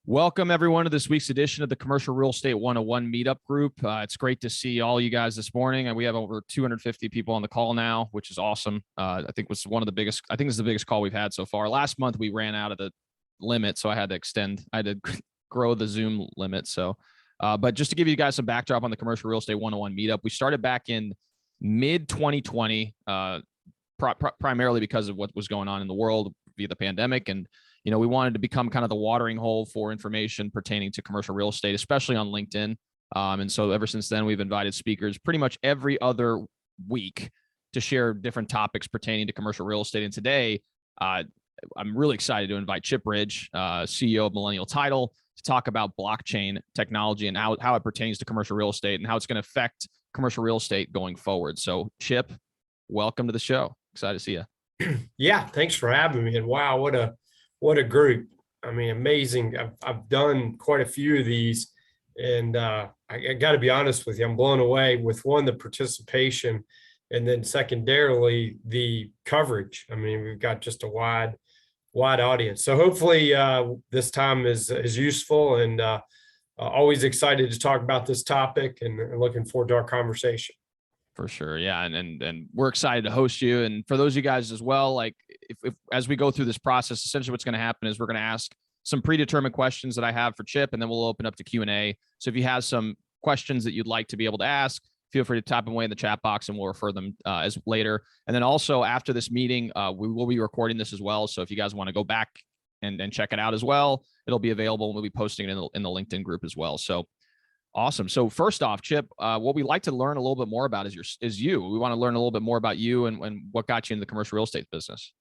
Welcome, everyone, to this week's edition of the Commercial Real Estate 101 Meetup Group. It's great to see all you guys this morning. And we have over 250 people on the call now, which is awesome. I think it was one of the biggest, I think this is the biggest call we've had so far. Last month, we ran out of the limit, so I had to grow the Zoom limit. So, but just to give you guys some backdrop on the Commercial Real Estate 101 Meetup, we started back in mid-2020, primarily because of what was going on in the world via the pandemic. And we wanted to become kind of the watering hole for information pertaining to commercial real estate, especially on LinkedIn. And so ever since then, we've invited speakers pretty much every other week to share different topics pertaining to commercial real estate. And today, I'm really excited to invite Chip Ridge, CEO of Millennial Title, to talk about blockchain technology and how it pertains to commercial real estate and how it's going to affect commercial real estate going forward. So Chip, welcome to the show. Excited to see you. Yeah, thanks for having me. And wow, what a group. I mean, amazing. I've done quite a few of these, and I got to be honest with you, I'm blown away with the participation, and then secondarily, the coverage. I mean, we've got just a wide audience. So hopefully this time is useful, and always excited to talk about this topic and looking forward to our conversation. For sure. Yeah. And we're excited to host you. And for those of you guys as well, like if as we go through this process, essentially what's going to happen is we're going to ask some predetermined questions that I have for Chip, and then we'll open up to Q&A. So if you have some questions that you'd like to be able to ask, feel free to type them away in the chat box and we'll refer them as later. And then also after this meeting, we will be recording this as well. So if you guys want to go back and check it out as well, it'll be available. We'll be posting it in the LinkedIn group as well. So awesome. So first off, Chip, what we like to learn a little bit more about is you. We want to learn a little bit more about you and what got you in the commercial real estate business.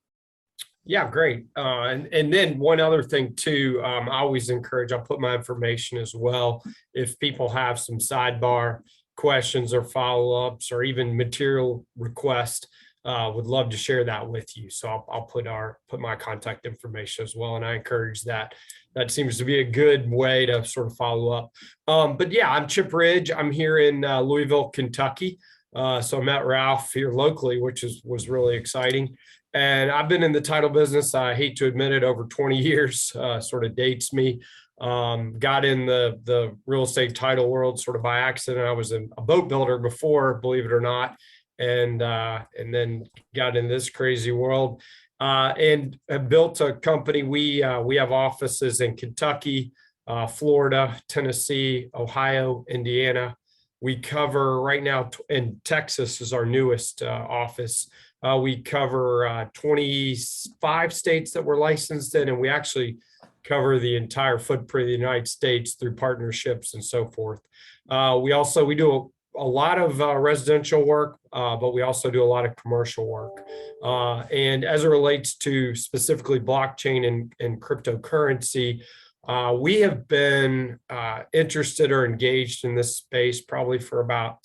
Yeah, great. And then one other thing too, I always encourage, I'll put my information as well. If people have some sidebar questions or follow-ups or even material requests, would love to share that with you. So I'll put my contact information as well. And I encourage that. That seems to be a good way to sort of follow up. But yeah, I'm Chip Ridge. I'm here in Louisville, Kentucky. So I met Ralph here locally, which was really exciting. And I've been in the title business, I hate to admit it, over 20 years, sort of dates me. Got in the real estate title world sort of by accident. I was a boat builder before, believe it or not. And then got in this crazy world and have built a company. We have offices in Kentucky, Florida, Tennessee, Ohio, Indiana. We cover right now, and Texas is our newest office. We cover 25 states that we're licensed in, and we actually cover the entire footprint of the United States through partnerships and so forth. We do a lot of residential work, but we also do a lot of commercial work. And as it relates to specifically blockchain and cryptocurrency, we have been interested or engaged in this space probably for about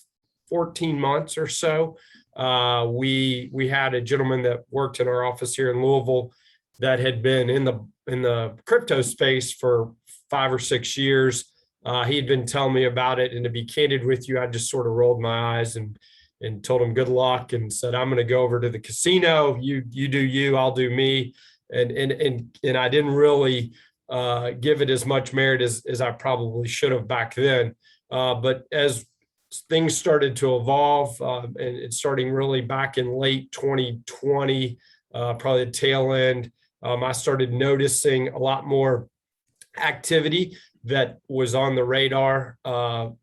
14 months or so. We had a gentleman that worked in our office here in Louisville that had been in the crypto space for 5 or 6 years. He had been telling me about it, and to be candid with you, I just sort of rolled my eyes and told him good luck and said, I'm going to go over to the casino. You do you, I'll do me. And I didn't really give it as much merit as I probably should have back then. But as things started to evolve, and it's starting really back in late 2020, probably the tail end, I started noticing a lot more activity that was on the radar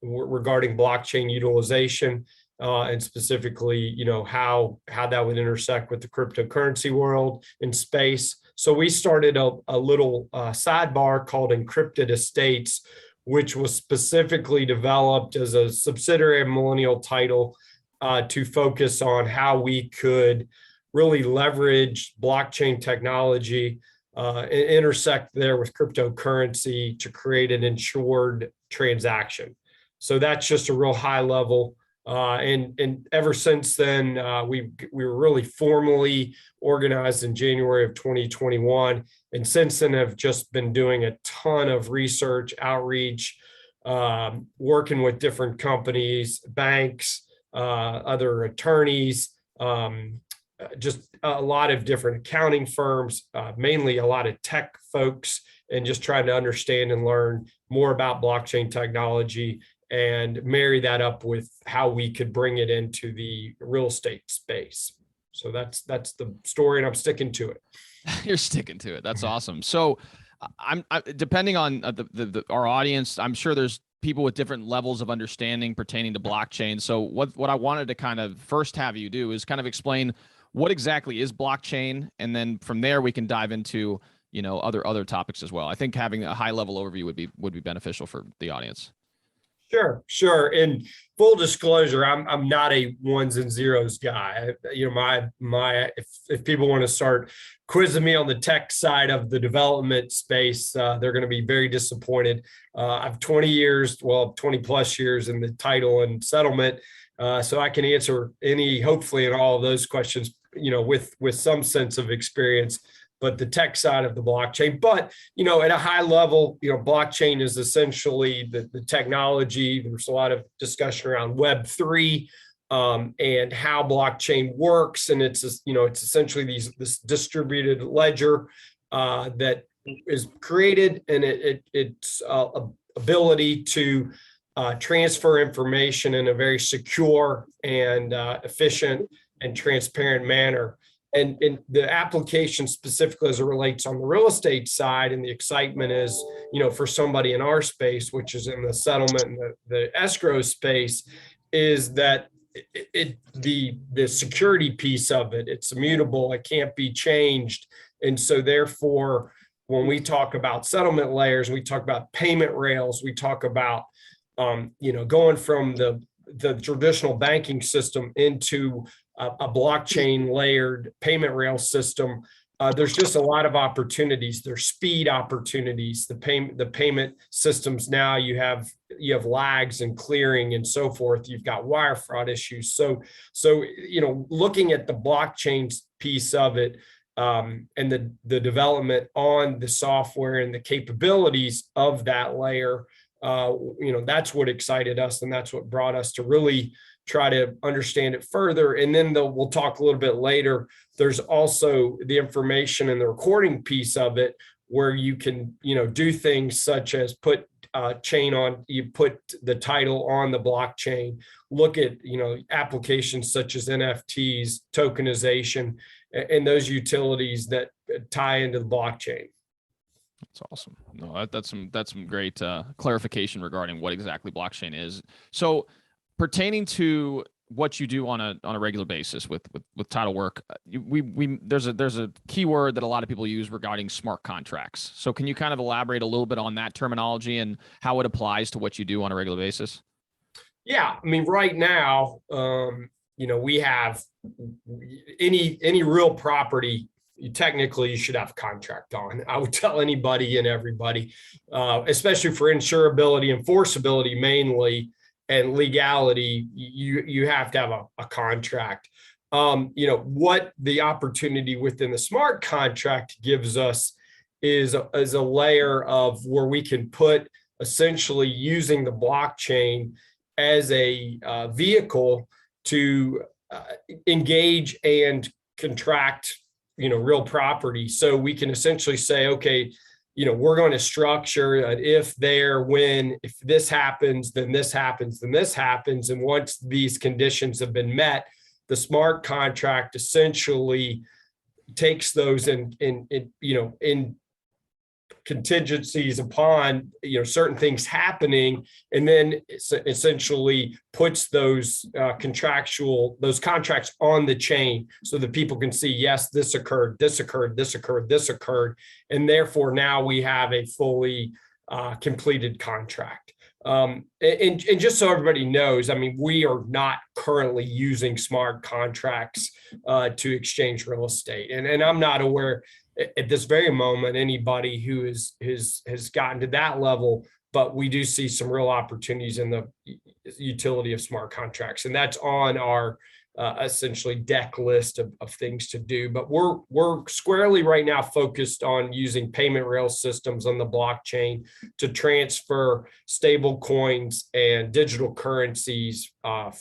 regarding blockchain utilization, and specifically, how that would intersect with the cryptocurrency world and space. So we started a little sidebar called Encrypted Estates, which was specifically developed as a subsidiary of Millennial Title to focus on how we could really leverage blockchain technology and intersect there with cryptocurrency to create an insured transaction. So that's just a real high level. And ever since then, we were really formally organized in January of 2021. And since then have just been doing a ton of research, outreach, working with different companies, banks, other attorneys, just a lot of different accounting firms, mainly a lot of tech folks and just trying to understand and learn more about blockchain technology and marry that up with how we could bring it into the real estate space. So that's the story, and I'm sticking to it. You're sticking to it. That's awesome. So depending on our audience, I'm sure there's people with different levels of understanding pertaining to blockchain. So what I wanted to kind of first have you do is kind of explain what exactly is blockchain, and then from there we can dive into, you know, other topics as well. I think having a high level overview would be beneficial for the audience. Sure. And full disclosure, I'm not a ones and zeros guy. You know, if people want to start quizzing me on the tech side of the development space, they're going to be very disappointed. I've 20 plus years in the title and settlement, so I can answer hopefully in all of those questions, you know, with some sense of experience. But the tech side of the blockchain. But, you know, at a high level, you know, blockchain is essentially the technology. There's a lot of discussion around Web3 and how blockchain works. And it's essentially this distributed ledger that is created, and its ability to transfer information in a very secure and efficient and transparent manner. And the application specifically as it relates on the real estate side, and the excitement is, you know, for somebody in our space, which is in the settlement and the escrow space, is that the security piece of it, it's immutable, it can't be changed. And so therefore, when we talk about settlement layers, we talk about payment rails, we talk about, you know, going from the traditional banking system into a blockchain layered payment rail system, there's just a lot of opportunities. There's speed opportunities. The payment systems now, you have lags and clearing and so forth. You've got wire fraud issues. So you know, looking at the blockchain piece of it, and the development on the software and the capabilities of that layer, you know, that's what excited us, and that's what brought us to really try to understand it further. And then we'll talk a little bit later. There's also the information and the recording piece of it, where you can, you know, do things such as put you put the title on the blockchain, look at, you know, applications such as NFTs, tokenization, and those utilities that tie into the blockchain. That's awesome. No, that's some great clarification regarding what exactly blockchain is. So pertaining to what you do on a regular basis with title work, there's a keyword that a lot of people use regarding smart contracts. So can you kind of elaborate a little bit on that terminology and how it applies to what you do on a regular basis? Yeah, I mean, right now, you know, we have any real property, technically you should have a contract on. I would tell anybody and everybody, especially for insurability, enforceability mainly, and legality, you have to have a contract. You know, what the opportunity within the smart contract gives us is a layer of where we can put, essentially using the blockchain as a vehicle to engage and contract, you know, real property. So we can essentially say, okay, you know, we're going to structure an if, there, when, if this happens, then this happens, then this happens. And once these conditions have been met, the smart contract essentially takes those in contingencies upon, you know, certain things happening, and then essentially puts those contracts on the chain so that people can see, yes, this occurred, this occurred, this occurred, this occurred, and therefore now we have a fully completed contract. And just so everybody knows, I mean, we are not currently using smart contracts to exchange real estate, and I'm not aware at this very moment anybody who has gotten to that level, but we do see some real opportunities in the utility of smart contracts, and that's on our essentially deck list of things to do. But we're squarely right now focused on using payment rail systems on the blockchain to transfer stable coins and digital currencies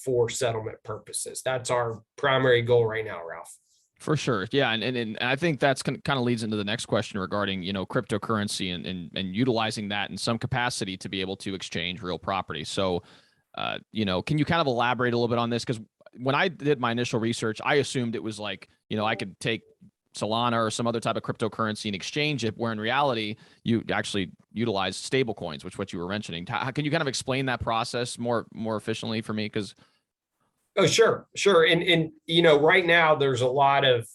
for settlement purposes. That's our primary goal right now, Ralph. For sure. Yeah. And I think that's kind of leads into the next question regarding, cryptocurrency and utilizing that in some capacity to be able to exchange real property. So, can you kind of elaborate a little bit on this? Because when I did my initial research, I assumed it was like, I could take Solana or some other type of cryptocurrency and exchange it, where in reality, you actually utilize stable coins, which what you were mentioning. How can you kind of explain that process more efficiently for me? Because Oh, sure, sure. And right now there's a lot of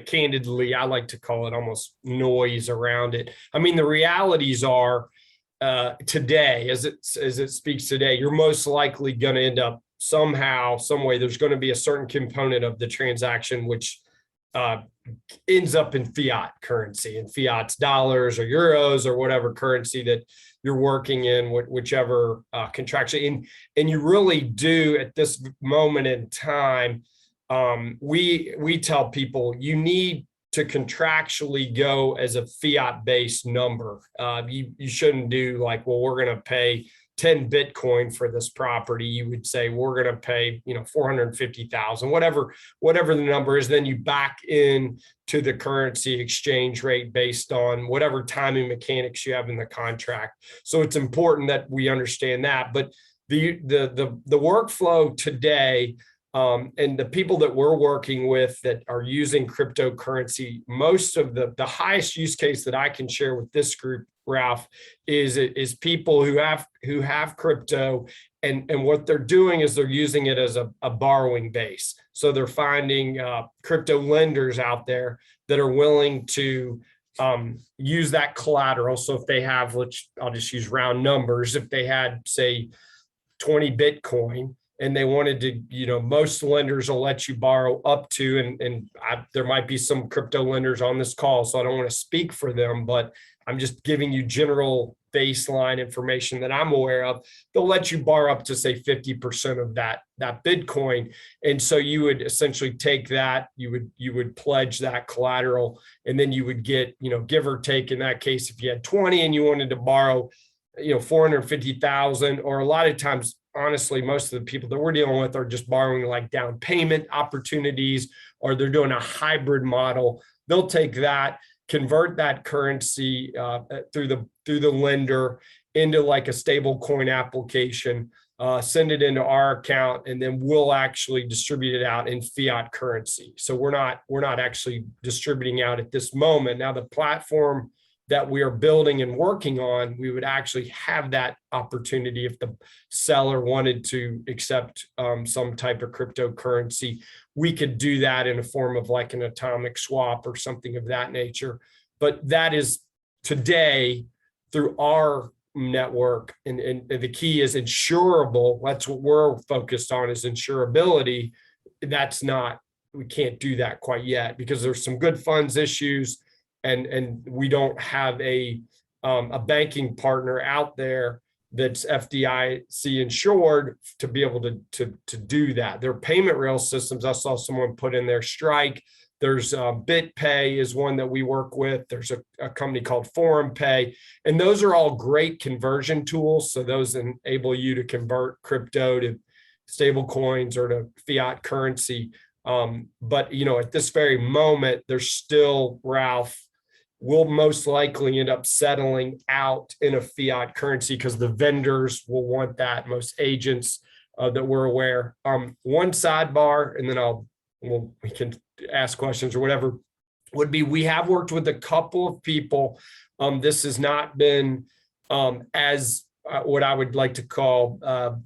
candidly, I like to call it almost noise around it. I mean, the realities are today, as it speaks today, you're most likely going to end up somehow, some way, there's going to be a certain component of the transaction which ends up in fiat currency, and fiat's dollars or euros or whatever currency that you're working in, whichever contraction. And you really do at this moment in time, we tell people you need to contractually go as a fiat-based number. You shouldn't do like, well, we're going to pay 10 Bitcoin for this property. You would say we're going to pay, 450,000, whatever the number is. Then you back in to the currency exchange rate based on whatever timing mechanics you have in the contract. So it's important that we understand that. But the workflow today, and the people that we're working with that are using cryptocurrency, most of the highest use case that I can share with this group, Ralph, is people who have crypto, and what they're doing is they're using it as a borrowing base. So they're finding crypto lenders out there that are willing to use that collateral. So if they have, I'll just use round numbers. If they had, say, 20 Bitcoin, and they wanted to, most lenders will let you borrow up to, there might be some crypto lenders on this call, so I don't want to speak for them, but I'm just giving you general baseline information that I'm aware of. They'll let you borrow up to, say, 50% of that Bitcoin. And so you would essentially take that, you would pledge that collateral, and then you would get, give or take, in that case, if you had 20 and you wanted to borrow, 450,000, or a lot of times, honestly, most of the people that we're dealing with are just borrowing like down payment opportunities, or they're doing a hybrid model. They'll take that, convert that currency through the lender into like a stable coin application, send it into our account, and then we'll actually distribute it out in fiat currency. So we're not actually distributing out at this moment. Now, the platform that we are building and working on, we would actually have that opportunity if the seller wanted to accept some type of cryptocurrency. We could do that in a form of like an atomic swap or something of that nature. But that is today through our network, and the key is insurable. That's what we're focused on, is insurability. We can't do that quite yet because there's some good funds issues. And we don't have a banking partner out there that's FDIC insured to be able to do that. There are payment rail systems. I saw someone put in there Strike. There's BitPay is one that we work with. There's a company called Forum Pay, and those are all great conversion tools. So those enable you to convert crypto to stable coins or to fiat currency. But at this very moment, there's still, Ralph, will most likely end up settling out in a fiat currency because the vendors will want that, most agents that we're aware. One sidebar, and then we can ask questions or whatever, would be, we have worked with a couple of people. This has not been as what I would like to call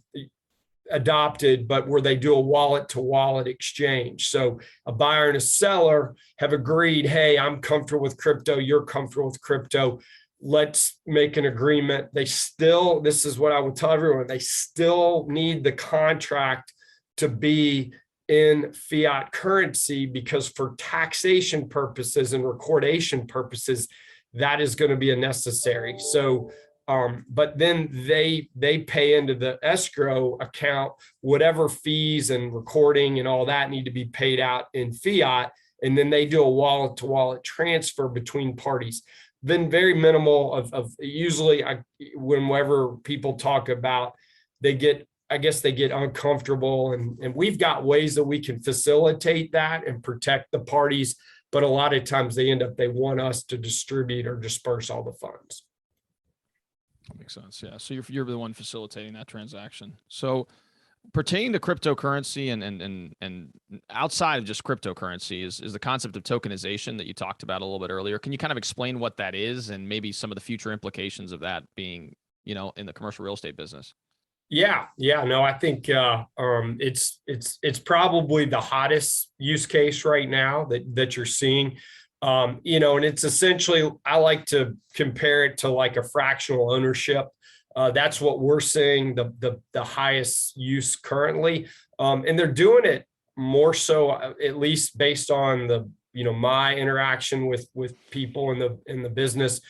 adopted, but where they do a wallet to wallet exchange. So a buyer and a seller have agreed, hey, I'm comfortable with crypto, you're comfortable with crypto, let's make an agreement. This is what I would tell everyone, they still need the contract to be in fiat currency, because for taxation purposes and recordation purposes, that is going to be a necessary. So but then they pay into the escrow account whatever fees and recording and all that need to be paid out in fiat, and then they do a wallet to wallet transfer between parties. Then very minimal of usually whenever people talk about they get I guess they get uncomfortable, and we've got ways that we can facilitate that and protect the parties. But a lot of times they want us to distribute or disperse all the funds. That makes sense. Yeah. So you're the one facilitating that transaction. So pertaining to cryptocurrency and outside of just cryptocurrency is the concept of tokenization that you talked about a little bit earlier. Can you kind of explain what that is and maybe some of the future implications of that being, in the commercial real estate business? Yeah, no, I think it's probably the hottest use case right now that you're seeing. And it's essentially, I like to compare it to like a fractional ownership. That's what we're seeing the highest use currently, and they're doing it more so, at least based on my interaction with people in the business.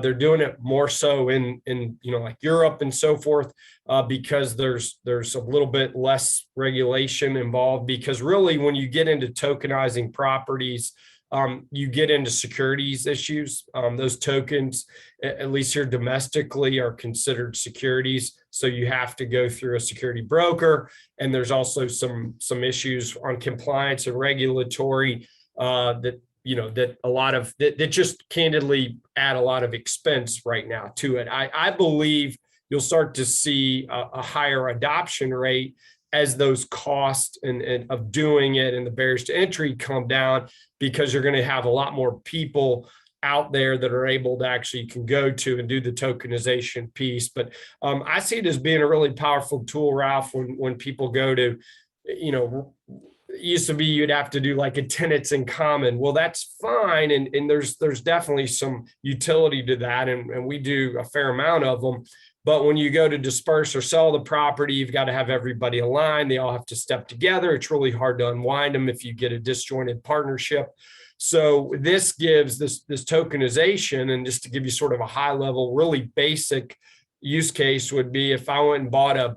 They're doing it more so in like Europe and so forth, because there's a little bit less regulation involved. Because really, when you get into tokenizing properties, you get into securities issues. Those tokens, at least here domestically, are considered securities. So you have to go through a security broker. And there's also some issues on compliance and regulatory that just candidly add a lot of expense right now to it. I believe you'll start to see a higher adoption rate as those costs and of doing it and the barriers to entry come down, because you're going to have a lot more people out there that are able to actually can go to and do the tokenization piece. But I see it as being a really powerful tool, Ralph, when people go to, it used to be you'd have to do like a tenants in common. Well, that's fine. And there's definitely some utility to that. And we do a fair amount of them. But when you go to disperse or sell the property, you've got to have everybody aligned. They all have to step together. It's really hard to unwind them if you get a disjointed partnership. So this gives this tokenization, and just to give you sort of a high level, really basic use case would be if I went and bought a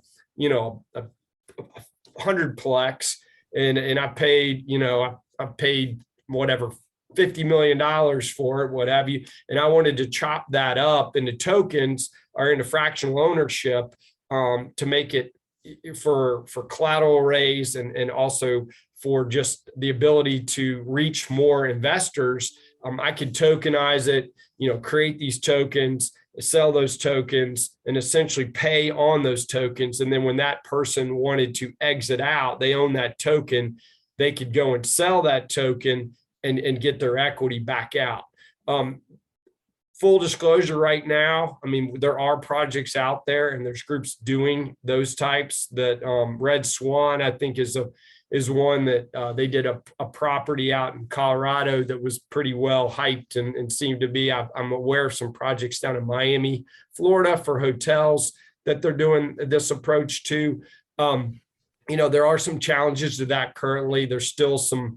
100-plex, and I paid, I paid whatever, $50 million for it, what have you. And I wanted to chop that up into tokens or into fractional ownership, to make it for collateral raise and also for just the ability to reach more investors. I could tokenize it, create these tokens, sell those tokens, and essentially pay on those tokens. And then when that person wanted to exit out, they own that token, they could go and sell that token and get their equity back out. Full disclosure right now, I mean, there are projects out there and there's groups doing those types. That Red Swan, I think, is one that they did a property out in Colorado that was pretty well hyped and seemed to be. I'm aware of some projects down in Miami, Florida for hotels that they're doing this approach to. There are some challenges to that currently. There's still some,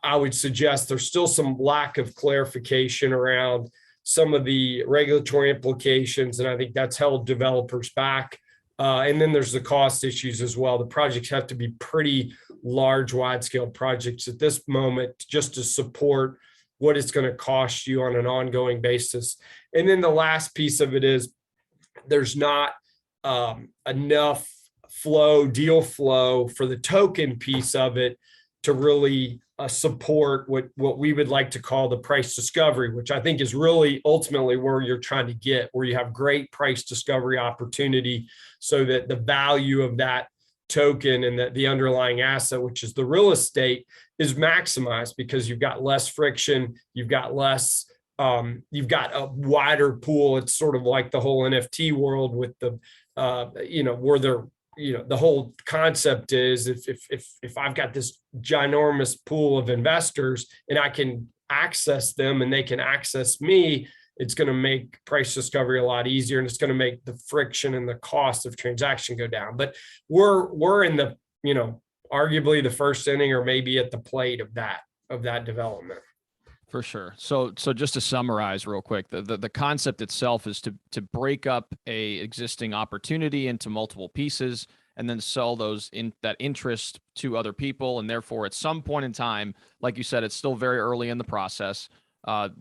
I would suggest there's still some lack of clarification around some of the regulatory implications, and I think that's held developers back. And then there's the cost issues as well. The projects have to be pretty large, wide-scale projects at this moment just to support what it's going to cost you on an ongoing basis. And then the last piece of it is there's not enough deal flow for the token piece of it to really support what we would like to call the price discovery, which I think is really ultimately where you're trying to get, where you have great price discovery opportunity so that the value of that token and the underlying asset, which is the real estate, is maximized because you've got less friction, you've got a wider pool. It's sort of like the whole NFT world with the, where they're, the whole concept is if I've got this ginormous pool of investors and I can access them and they can access me, it's going to make price discovery a lot easier, and it's going to make the friction and the cost of transaction go down. But we're in the, arguably the first inning or maybe at the plate of that development. For sure. So just to summarize real quick, the concept itself is to break up a existing opportunity into multiple pieces and then sell that interest to other people. And therefore, at some point in time, like you said, it's still very early in the process.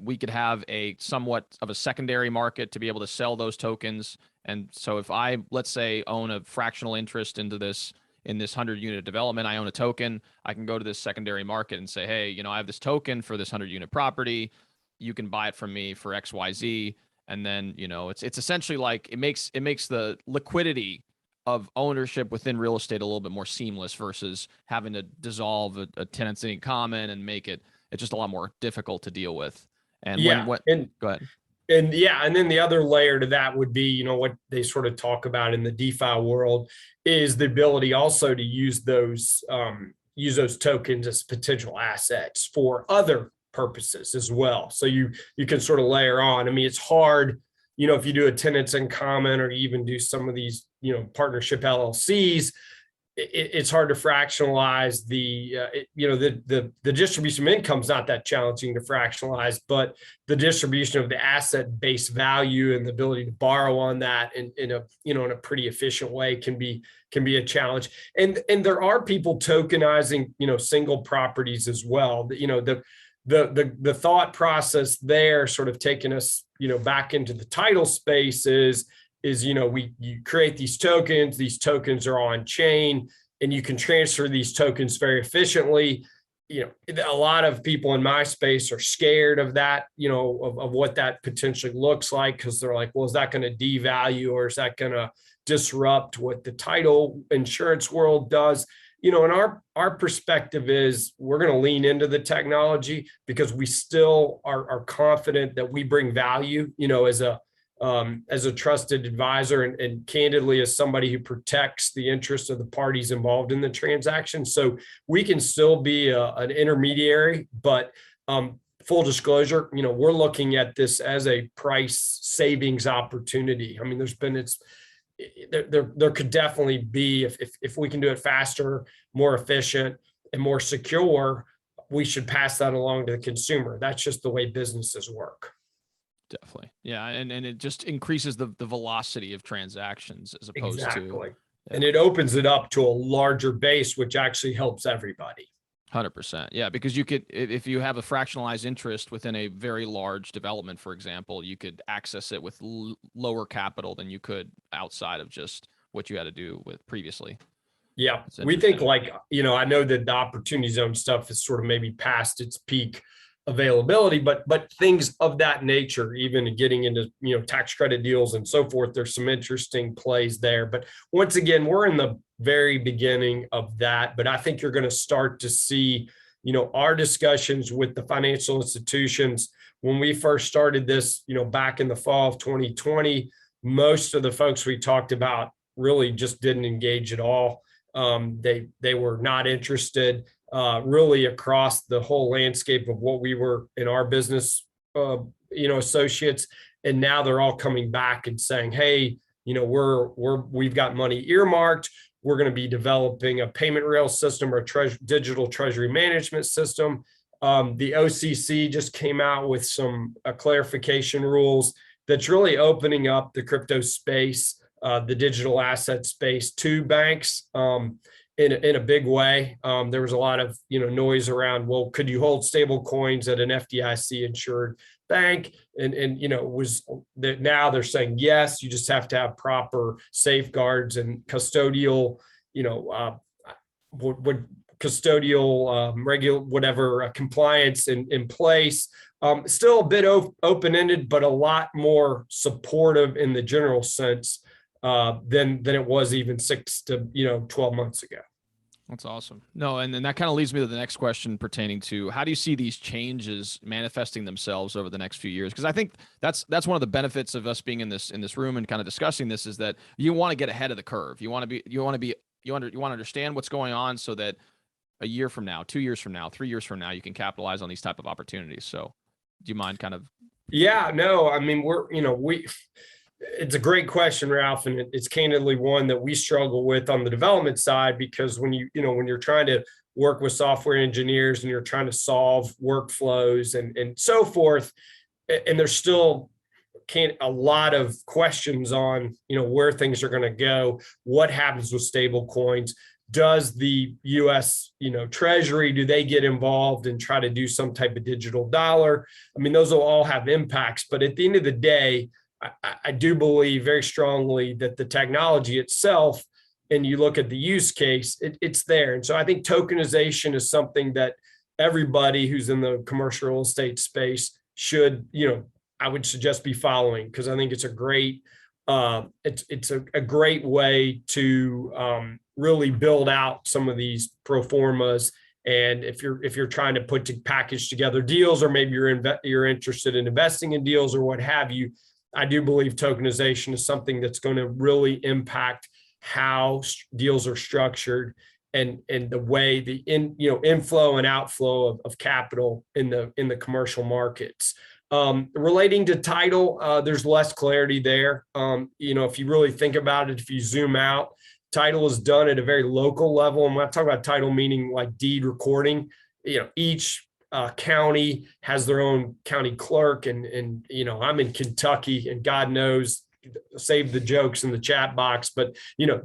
We could have a somewhat of a secondary market to be able to sell those tokens And so if I, let's say, own a fractional interest into this, in this 100-unit development, I own a token, I can go to this secondary market and say, hey, you know, I have this token for this 100-unit property. You can buy it from me for XYZ. And then, you know, it's essentially like it makes the liquidity of ownership within real estate a little bit more seamless versus having to dissolve a tenancy in common and make it's just a lot more difficult to deal with. And Yeah. Go ahead. And yeah, and then the other layer to that would be, you know, what they sort of talk about in the DeFi world is the ability also to use those tokens as potential assets for other purposes as well. So you can sort of layer on. I mean, it's hard, you know, if you do a tenants in common or even do some of these, you know, partnership LLCs, it's hard to fractionalize the distribution of income is not that challenging to fractionalize, but the distribution of the asset-based value and the ability to borrow on that in a pretty efficient way can be a challenge. And there are people tokenizing, you know, single properties as well. You know, the thought process there, sort of taking us, you know, back into the title space is, you know, you create these tokens are on chain, and you can transfer these tokens very efficiently. You know, a lot of people in my space are scared of that, you know, of what that potentially looks like, because they're like, well, is that going to devalue, or is that going to disrupt what the title insurance world does? You know, and our perspective is we're going to lean into the technology because we still are confident that we bring value, you know, as a trusted advisor and candidly as somebody who protects the interests of the parties involved in the transaction. So we can still be an intermediary, but full disclosure, you know, we're looking at this as a price savings opportunity. I mean, there could definitely be, if we can do it faster, more efficient, and more secure, we should pass that along to the consumer. That's just the way businesses work. Definitely. Yeah. And it just increases the velocity of transactions as opposed to. Yeah. And it opens it up to a larger base, which actually helps everybody. 100%. Yeah. Because you could, if you have a fractionalized interest within a very large development, for example, you could access it with lower capital than you could outside of just what you had to do with previously. Yeah. We think, like, you know, I know that the opportunity zone stuff is sort of maybe past its peak availability, but things of that nature, even getting into, you know, tax credit deals and so forth, there's some interesting plays there. But once again, we're in the very beginning of that. But I think you're going to start to see, you know, our discussions with the financial institutions. When we first started this, you know, back in the fall of 2020, most of the folks we talked about really just didn't engage at all. They were not interested. Really across the whole landscape of what we were in our business, you know, associates. And now they're all coming back and saying, hey, you know, we've got money earmarked. We're going to be developing a payment rail system or digital treasury management system. The OCC just came out with some clarification rules that's really opening up the crypto space, the digital asset space to banks. In a big way. There was a lot of, you know, noise around, well, could you hold stable coins at an FDIC insured bank? And you know, was that now they're saying, yes, you just have to have proper safeguards and custodial, you know, custodial compliance in place. Still a bit open-ended, but a lot more supportive in the general sense than it was even 6 to 12 months ago. That's awesome. No, and then that kind of leads me to the next question pertaining to how do you see these changes manifesting themselves over the next few years? Because I think that's one of the benefits of us being in this room and kind of discussing this is that you want to get ahead of the curve. You want to understand what's going on so that a year from now, 2 years from now, 3 years from now, you can capitalize on these type of opportunities. So, do you mind kind of? Yeah, no, I mean, it's a great question, Ralph, and it's candidly one that we struggle with on the development side, because when you're trying to work with software engineers and you're trying to solve workflows and so forth, and there's still a lot of questions on, you know, where things are going to go, what happens with stable coins. Does the U.S., you know, Treasury, do they get involved and try to do some type of digital dollar? I mean, those will all have impacts, but at the end of the day, I do believe very strongly that the technology itself, and you look at the use case, it's there. And so I think tokenization is something that everybody who's in the commercial real estate space should, I would suggest be following, because I think it's a great, it's a great way to really build out some of these pro formas. And if you're trying to package together deals, or maybe you're interested in investing in deals or what have you, I do believe tokenization is something that's going to really impact how deals are structured, and the way the inflow and outflow of capital in the commercial markets. Relating to title, there's less clarity there. If you really think about it, if you zoom out, title is done at a very local level. And when I talk about title, meaning like deed recording, each county has their own county clerk, and I'm in Kentucky, and God knows, save the jokes in the chat box, but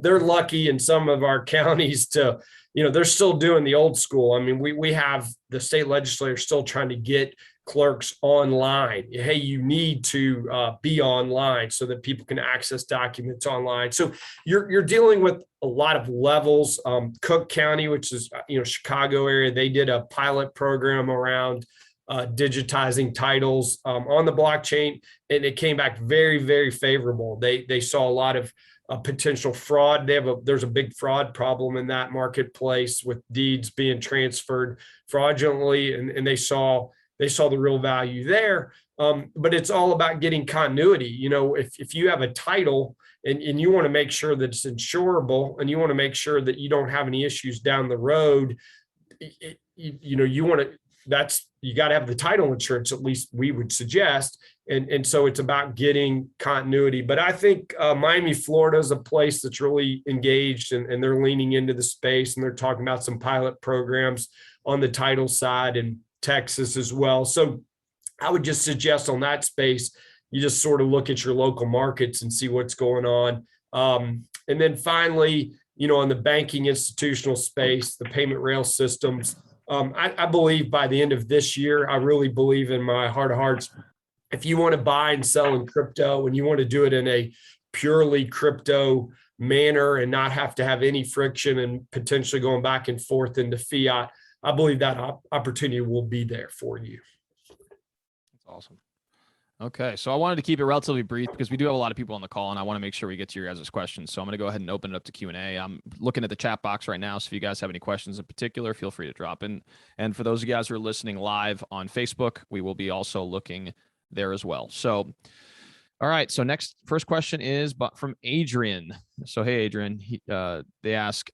they're lucky in some of our counties to, they're still doing the old school. I mean, we have the state legislature still trying to get clerks online. Hey, you need to be online so that people can access documents online. So you're dealing with a lot of levels. Cook County, which is Chicago area, they did a pilot program around digitizing titles on the blockchain, and it came back very, very favorable. They saw a lot of potential fraud. There's a big fraud problem in that marketplace with deeds being transferred fraudulently, and they saw the real value there. But it's all about getting continuity. If you have a title and you want to make sure that it's insurable, and you want to make sure that you don't have any issues down the road, you got to have the title insurance, at least we would suggest. And so it's about getting continuity. But I think Miami, Florida is a place that's really engaged, and they're leaning into the space, and they're talking about some pilot programs on the title side, and Texas as well. So I would just suggest on that space, you just sort of look at your local markets and see what's going on. And then finally, on the banking institutional space, the payment rail systems, I believe by the end of this year, I really believe in my heart of hearts, if you want to buy and sell in crypto, and you want to do it in a purely crypto manner and not have to have any friction and potentially going back and forth into fiat, I believe that opportunity will be there for you. That's awesome. Okay, so I wanted to keep it relatively brief because we do have a lot of people on the call, and I want to make sure we get to your guys' questions. So I'm going to go ahead and open it up to Q&A. I'm looking at the chat box right now, so if you guys have any questions in particular, feel free to drop in. And for those of you guys who are listening live on Facebook, we will be also looking there as well. So, all right, so first question is from Adrian. So hey, Adrian, they ask,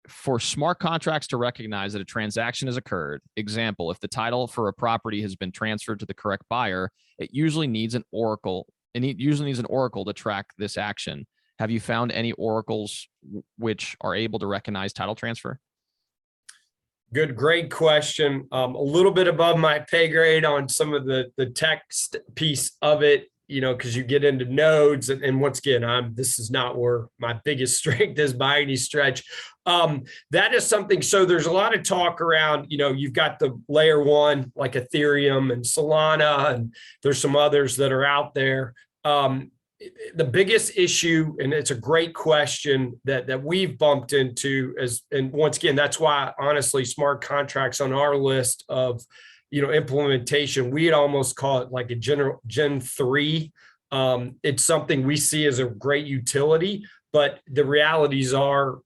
for smart contracts to recognize that a transaction has occurred, example, if the title for a property has been transferred to the correct buyer, it usually needs an oracle, to track this action. Have you found any oracles which are able to recognize title transfer? Great question. A little bit above my pay grade on some of the text piece of it, because you get into nodes, and once again, this is not where my biggest strength is by any stretch. That is something. So there's a lot of talk around, you've got the layer one, like Ethereum and Solana, and there's some others that are out there. The biggest issue, and it's a great question that we've bumped into, and once again, that's why honestly, smart contracts on our list of implementation, we'd almost call it like a Gen 3. It's something we see as a great utility, but the realities are,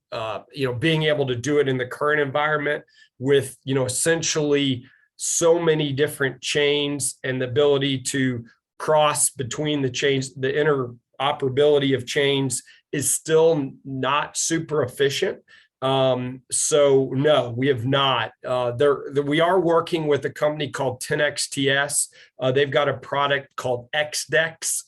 being able to do it in the current environment with, essentially so many different chains, and the ability to cross between the chains, the interoperability of chains is still not super efficient. So no, we have not. We are working with a company called 10XTS. They've got a product called XDEX.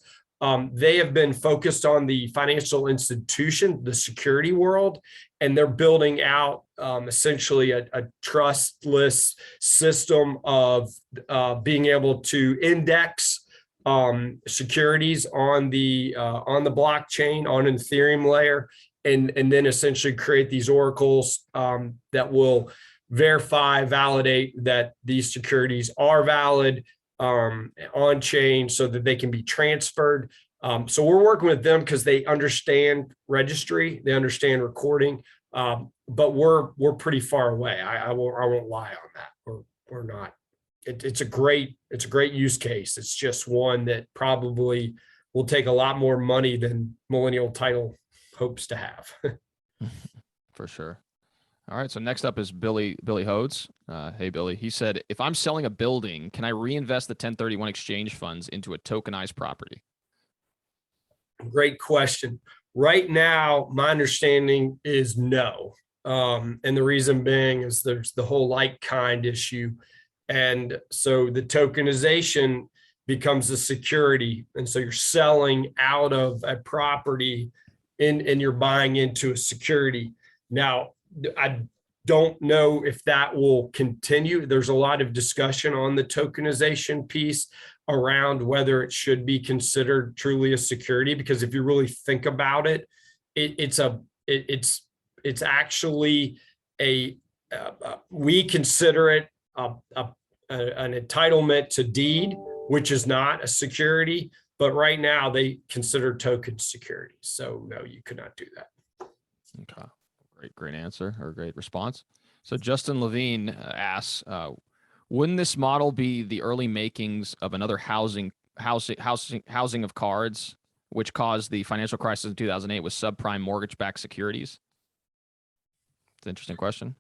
They have been focused on the financial institution, the security world, and they're building out essentially a trustless system of being able to index securities on the blockchain on an Ethereum layer, and then essentially create these oracles that will verify, validate that these securities are valid on chain, so that they can be transferred. So we're working with them because they understand registry, they understand recording, but we're pretty far away. I won't lie on that. We're not. It's a great use case. It's just one that probably will take a lot more money than Millennial Title hopes to have. For sure. All right. So next up is Billy Hodes. Hey, Billy. He said, if I'm selling a building, can I reinvest the 1031 exchange funds into a tokenized property? Great question. Right now, my understanding is no. And the reason being is there's the whole like kind issue. And so the tokenization becomes a security. And so you're selling out of a property and you're buying into a security. Now, I don't know if that will continue. There's a lot of discussion on the tokenization piece around whether it should be considered truly a security, because if you really think about it, it's actually we consider it an entitlement to deed, which is not a security, but right now they consider token security. So no, you could not do that. Okay. Great answer, or great response. So Justin Levine asks, wouldn't this model be the early makings of another housing of cards, which caused the financial crisis in 2008 with subprime mortgage-backed securities? It's an interesting question.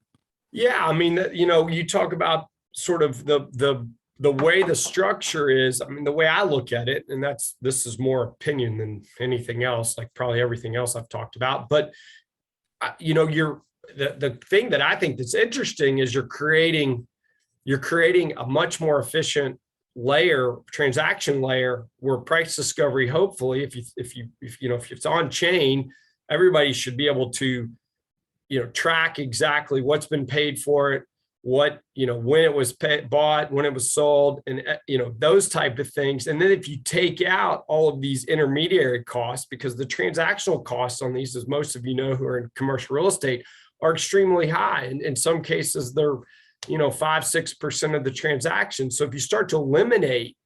Yeah, I mean, you talk about sort of the way the structure is. I mean, the way I look at it, and this is more opinion than anything else, like probably everything else I've talked about, but the thing that I think that's interesting is you're creating a much more efficient transaction layer where price discovery, hopefully, if it's on chain, everybody should be able to, track exactly what's been paid for it, when it was bought, when it was sold, and those type of things. And then if you take out all of these intermediary costs, because the transactional costs on these, as most of you know who are in commercial real estate, are extremely high. And in some cases, they're 5-6% of the transaction. So if you start to eliminate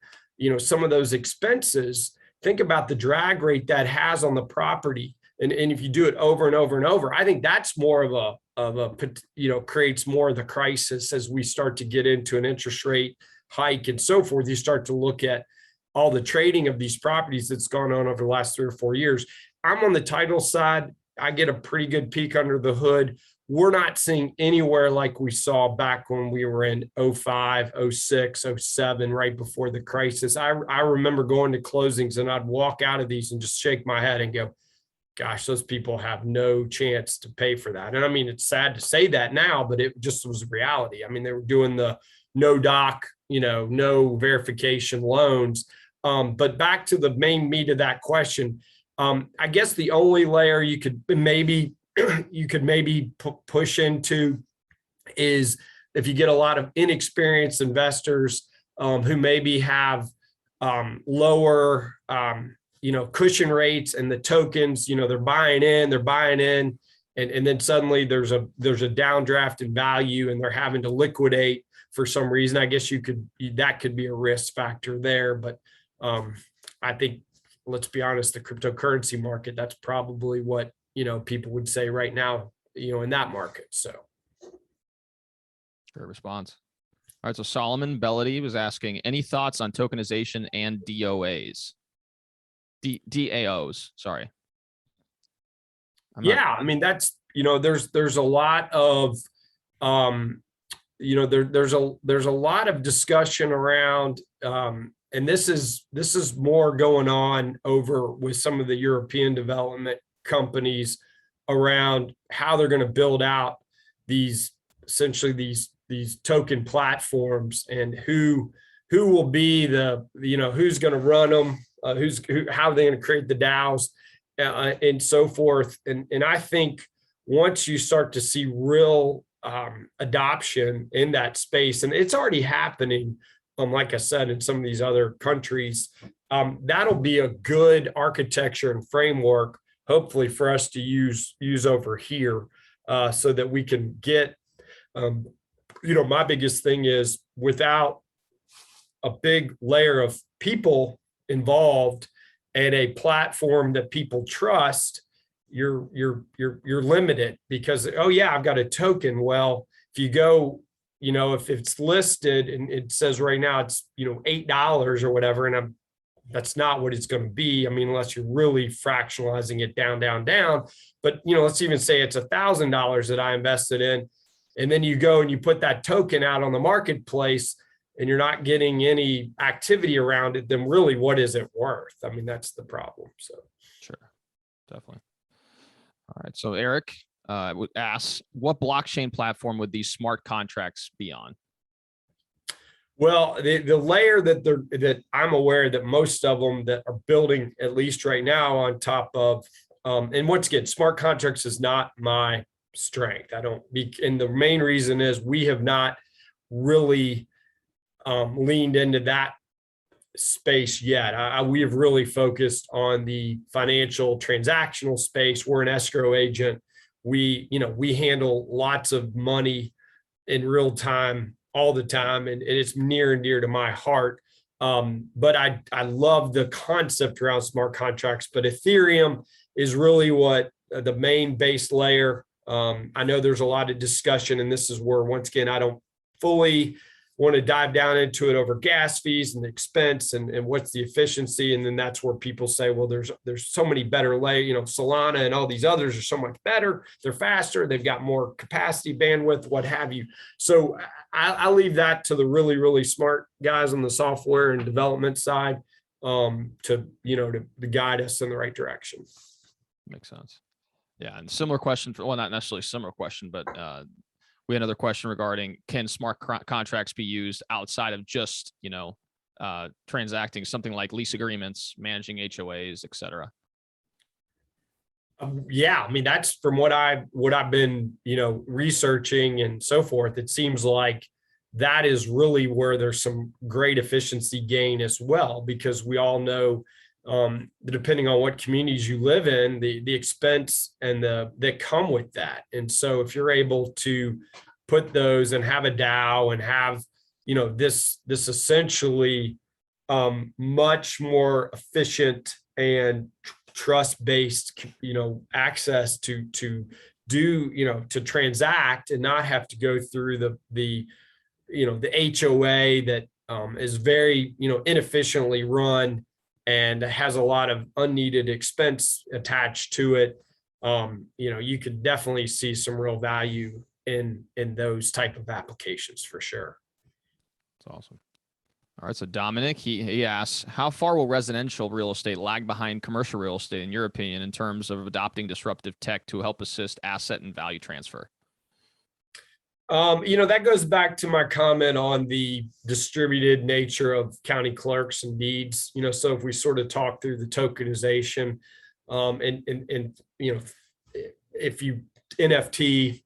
some of those expenses, think about the drag rate that has on the property. And if you do it over and over and over, I think that's more of a creates more of the crisis as we start to get into an interest rate hike and so forth. You start to look at all the trading of these properties that's gone on over the last 3 or 4 years. I'm on the title side. I get a pretty good peek under the hood. We're not seeing anywhere like we saw back when we were in 05, 06, 07, right before the crisis. I remember going to closings and I'd walk out of these and just shake my head and go, gosh, those people have no chance to pay for that. And I mean, it's sad to say that now, but it just was reality. I mean, they were doing the no doc, no verification loans. But back to the main meat of that question, I guess the only layer you could maybe push into is if you get a lot of inexperienced investors who maybe have lower cushion rates, and the tokens, they're buying in, and then suddenly there's a downdraft in value and they're having to liquidate for some reason. I guess that could be a risk factor there. But I think, let's be honest, the cryptocurrency market, that's probably what people would say right now, in that market. So great response. All right. So Solomon Bellady was asking, any thoughts on tokenization and DOAs? DAOs, sorry. I mean, that's, there's a lot of, there's a lot of discussion around, and this is more going on over with some of the European development companies around how they're going to build out these token platforms, and who will be who's going to run them, how are they going to create the DAOs, and so forth. And I think once you start to see real adoption in that space, and it's already happening, like I said, in some of these other countries, that'll be a good architecture and framework, hopefully, for us to use over here, so that we can get, my biggest thing is, without a big layer of people involved and a platform that people trust, you're limited because, oh yeah, I've got a token. Well, if you go, if it's listed and it says right now it's, $8 or whatever, and that's not what it's going to be. I mean, unless you're really fractionalizing it down. But, let's even say it's $1,000 that I invested in. And then you go and you put that token out on the marketplace and you're not getting any activity around it, then really what is it worth? I mean, that's the problem. So. Sure, definitely. All right. So Eric asks, what blockchain platform would these smart contracts be on? Well, the layer that I'm aware that most of them that are building, at least right now, on top of, and once again, smart contracts is not my strength. And the main reason is we have not really leaned into that space yet. We have really focused on the financial transactional space. We're an escrow agent. We handle lots of money in real time all the time, and it's near and dear to my heart. But I love the concept around smart contracts, but Ethereum is really what the main base layer. I know there's a lot of discussion, and this is where, once again, I don't fully want to dive down into it over gas fees and the expense and what's the efficiency. And then that's where people say, well, there's so many better Solana and all these others are so much better. They're faster. They've got more capacity, bandwidth, what have you. So I leave that to the really, really smart guys on the software and development side to guide us in the right direction. Makes sense. Yeah. And similar question well, not necessarily similar question, but we had another question regarding, can smart contracts be used outside of just, transacting something like lease agreements, managing HOAs, et cetera? Yeah, I mean, that's from what I've been, researching and so forth. It seems like that is really where there's some great efficiency gain as well, because we all know depending on what communities you live in, the expense and that come with that. And so if you're able to put those and have a DAO and have, this essentially much more efficient and trust-based, access to do, to transact and not have to go through the HOA that is very, inefficiently run and has a lot of unneeded expense attached to it. You could definitely see some real value in those type of applications for sure. That's awesome. All right. So Dominic, he asks, how far will residential real estate lag behind commercial real estate, in your opinion, in terms of adopting disruptive tech to help assist asset and value transfer? That goes back to my comment on the distributed nature of county clerks and deeds. So if we sort of talk through the tokenization, and if you NFT,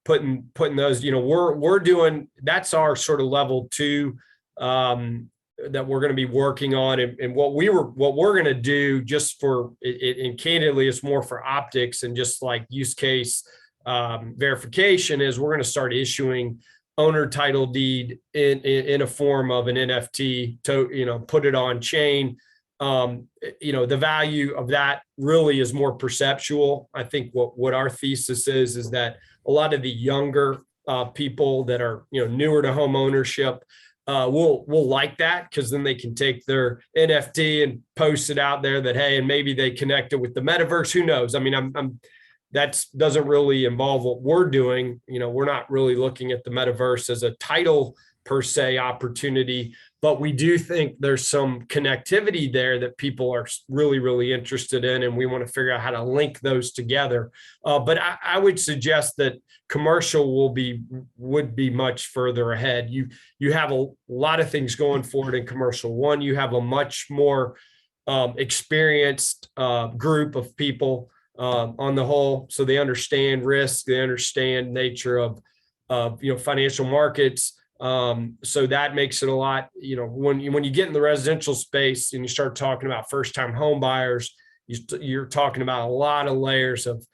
putting those, we're doing, that's our sort of level 2 that we're going to be working on, and what we're going to do just for it, and candidly, it's more for optics and just like use case verification, is we're going to start issuing owner title deed in a form of an NFT to, put it on chain. The value of that really is more perceptual. I think what our thesis is that a lot of the younger people that are, newer to home ownership will like that, because then they can take their NFT and post it out there that, hey, and maybe they connect it with the metaverse. Who knows? I mean, that doesn't really involve what we're doing. We're not really looking at the metaverse as a title per se opportunity, but we do think there's some connectivity there that people are really, really interested in, and we want to figure out how to link those together. But I would suggest that commercial would be much further ahead. You have a lot of things going for it in commercial. One, you have a much more experienced group of people on the whole, so they understand risk, they understand nature of financial markets. So that makes it a lot, when you get in the residential space and you start talking about first-time home buyers, you're talking about a lot of layers of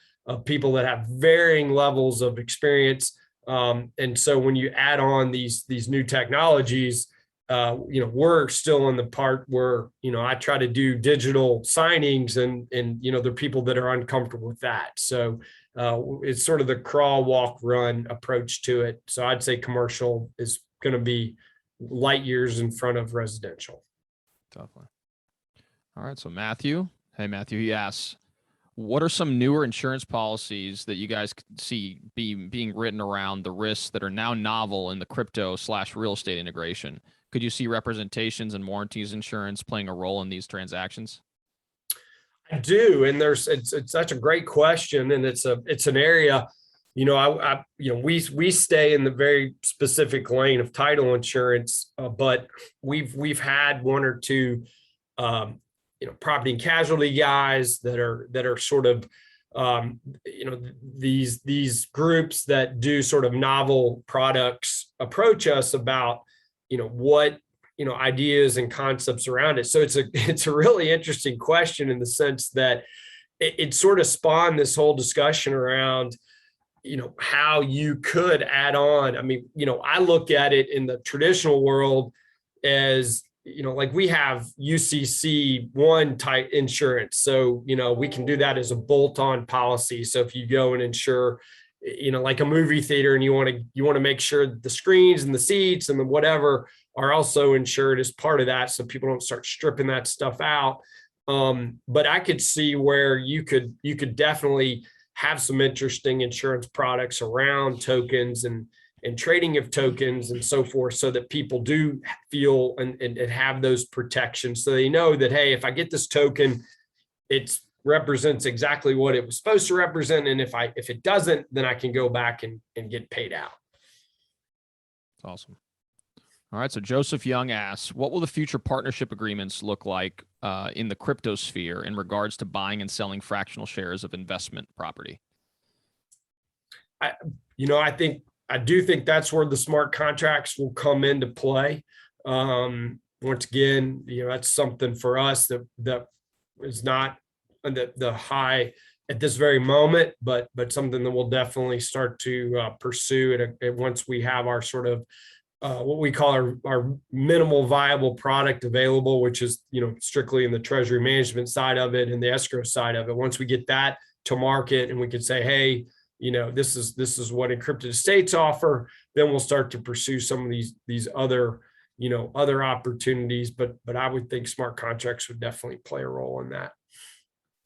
people that have varying levels of experience. And so when you add on these new technologies, we're still in the part where, I try to do digital signings and there are people that are uncomfortable with that. So it's sort of the crawl, walk, run approach to it. So I'd say commercial is going to be light years in front of residential. Definitely. All right. So Matthew, hey, Matthew, he asks, what are some newer insurance policies that you guys see being written around the risks that are now novel in the crypto/real estate integration? Could you see representations and warranties insurance playing a role in these transactions? I do, and it's such a great question, and it's an area, we stay in the very specific lane of title insurance, but we've had one or two property and casualty guys that are sort of these groups that do sort of novel products approach us about what ideas and concepts around it. So it's a really interesting question in the sense that it sort of spawned this whole discussion around how you could add on. I mean, I look at it in the traditional world as like we have UCC one type insurance. So, we can do that as a bolt-on policy. So if you go and insure, like a movie theater and you want to make sure that the screens and the seats and the whatever are also insured as part of that. So people don't start stripping that stuff out. But I could see where you could definitely have some interesting insurance products around tokens and trading of tokens and so forth, so that people do feel and have those protections. So they know that, hey, if I get this token, it represents exactly what it was supposed to represent. And if it doesn't, then I can go back and get paid out. Awesome. All right. So Joseph Young asks, what will the future partnership agreements look like in the crypto sphere in regards to buying and selling fractional shares of investment property? I do think that's where the smart contracts will come into play. Once again, that's something for us that is not the high at this very moment, but something that we'll definitely start to pursue it once we have our sort of what we call our minimal viable product available, which is strictly in the treasury management side of it and the escrow side of it. Once we get that to market and we can say, hey, this is what encrypted estates offer, then we'll start to pursue some of these other opportunities. But I would think smart contracts would definitely play a role in that.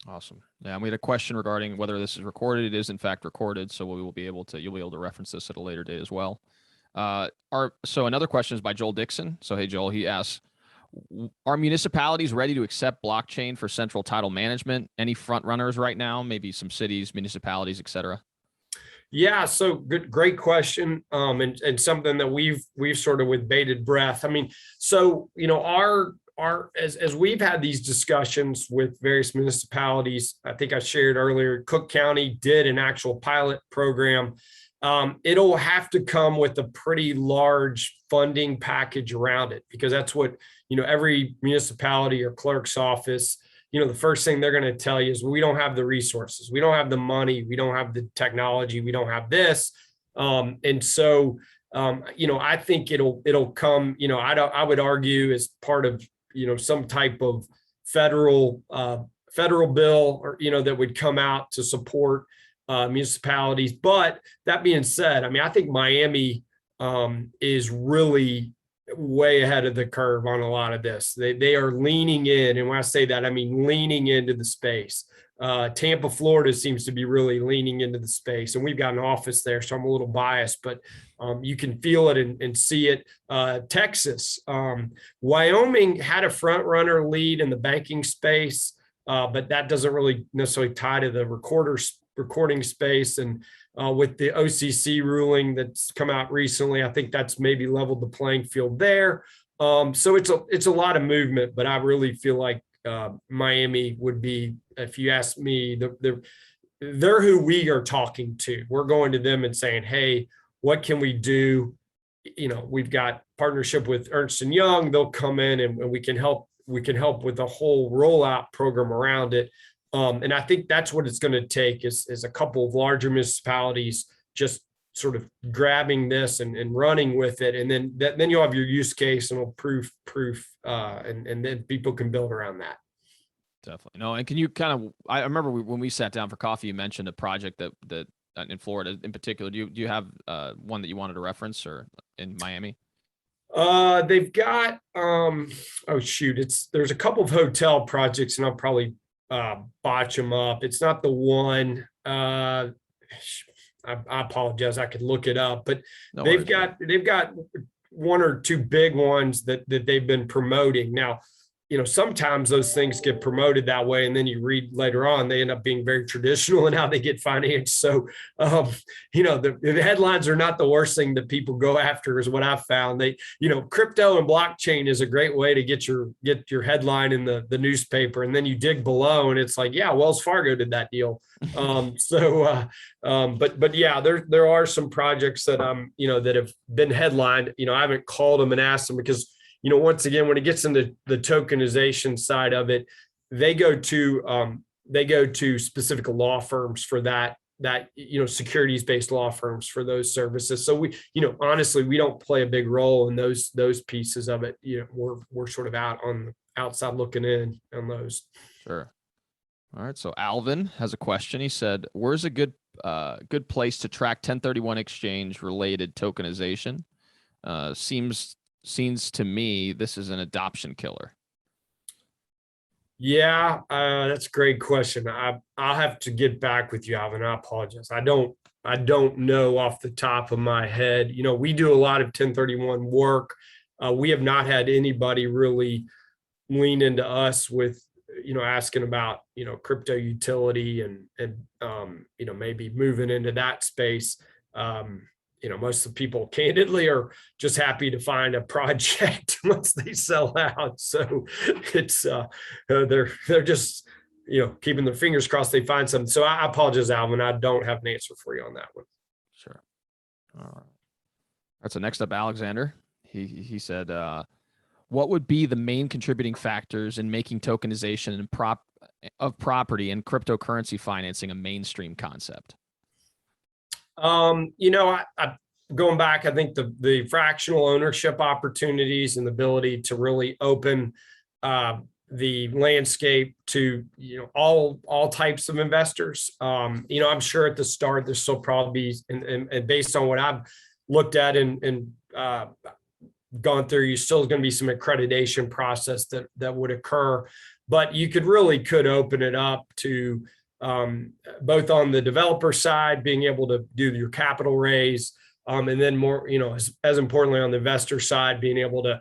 Awesome. Yeah, and we had a question regarding whether this is recorded. It is in fact recorded, so you'll be able to reference this at a later date as well. So another question is by Joel Dixon. So hey Joel, he asks, are municipalities ready to accept blockchain for central title management? Any front runners right now? Maybe some cities, municipalities, etc. Yeah, so great question, and something that we've sort of with bated breath. I mean, so as we've had these discussions with various municipalities, I think I shared earlier, Cook County did an actual pilot program. It'll have to come with a pretty large funding package around it, because that's what every municipality or clerk's office, the first thing they're going to tell you is, we don't have the resources, we don't have the money, we don't have the technology, we don't have this. And so, I think it'll come, I would argue as part of, some type of federal bill, or, that would come out to support municipalities. But that being said, I mean, I think Miami is really way ahead of the curve on a lot of this. They are leaning in. And when I say that, I mean leaning into the space. Tampa, Florida seems to be really leaning into the space, and we've got an office there, so I'm a little biased, but you can feel it and see it. Texas, Wyoming had a front runner lead in the banking space, but that doesn't really necessarily tie to the recording space. And with the OCC ruling that's come out recently, I think that's maybe leveled the playing field there. So it's a lot of movement, but I really feel like Miami would be, if you ask me, they're who we are talking to. We're going to them and saying, hey, what can we do? We've got partnership with Ernst & Young. They'll come in and we can help with the whole rollout program around it. And I think that's what it's going to take is a couple of larger municipalities just sort of grabbing this and running with it. And then you'll have your use case and it'll proof, and then people can build around that. Definitely. No, and can you kind of, I remember when we sat down for coffee, you mentioned a project that in Florida in particular. Do you have one that you wanted to reference, or in Miami? They've got, oh shoot, there's a couple of hotel projects and I'll probably botch them up. It's not the one, I apologize. I could look it up, but No they've worries. got one or two big ones that they've been promoting. Now, sometimes those things get promoted that way, and then you read later on, they end up being very traditional in how they get financed. So, the headlines are not the worst thing that people go after, is what I've found. Crypto and blockchain is a great way to get your headline in the newspaper, and then you dig below, and it's like, yeah, Wells Fargo did that deal. But yeah, there are some projects that that have been headlined. I haven't called them and asked them because, once again, when it gets into the tokenization side of it, they go to specific law firms for that securities-based law firms for those services. So we, honestly, we don't play a big role in those pieces of it. We're sort of outside looking in on those. Sure. All right. So Alvin has a question. He said, "Where's a good place to track 1031 exchange related tokenization? Seems to me this is an adoption killer." Yeah, that's a great question. I'll have to get back with you, Alvin. I apologize. I don't know off the top of my head. We do a lot of 1031 work. We have not had anybody really lean into us with, asking about, crypto utility and maybe moving into that space. Most of the people candidly are just happy to find a project once they sell out. So it's they're just keeping their fingers crossed they find something. So I apologize, Alvin. I don't have an answer for you on that one. Sure. All right. All right. So next up, Alexander. He said, "What would be the main contributing factors in making tokenization of property and cryptocurrency financing a mainstream concept?" I going back, I think the fractional ownership opportunities and the ability to really open the landscape to all types of investors. I'm sure at the start there's still probably and based on what I've looked at and gone through, you still going to be some accreditation process that would occur, but you could open it up to both on the developer side, being able to do your capital raise, and then more, as importantly on the investor side, being able to,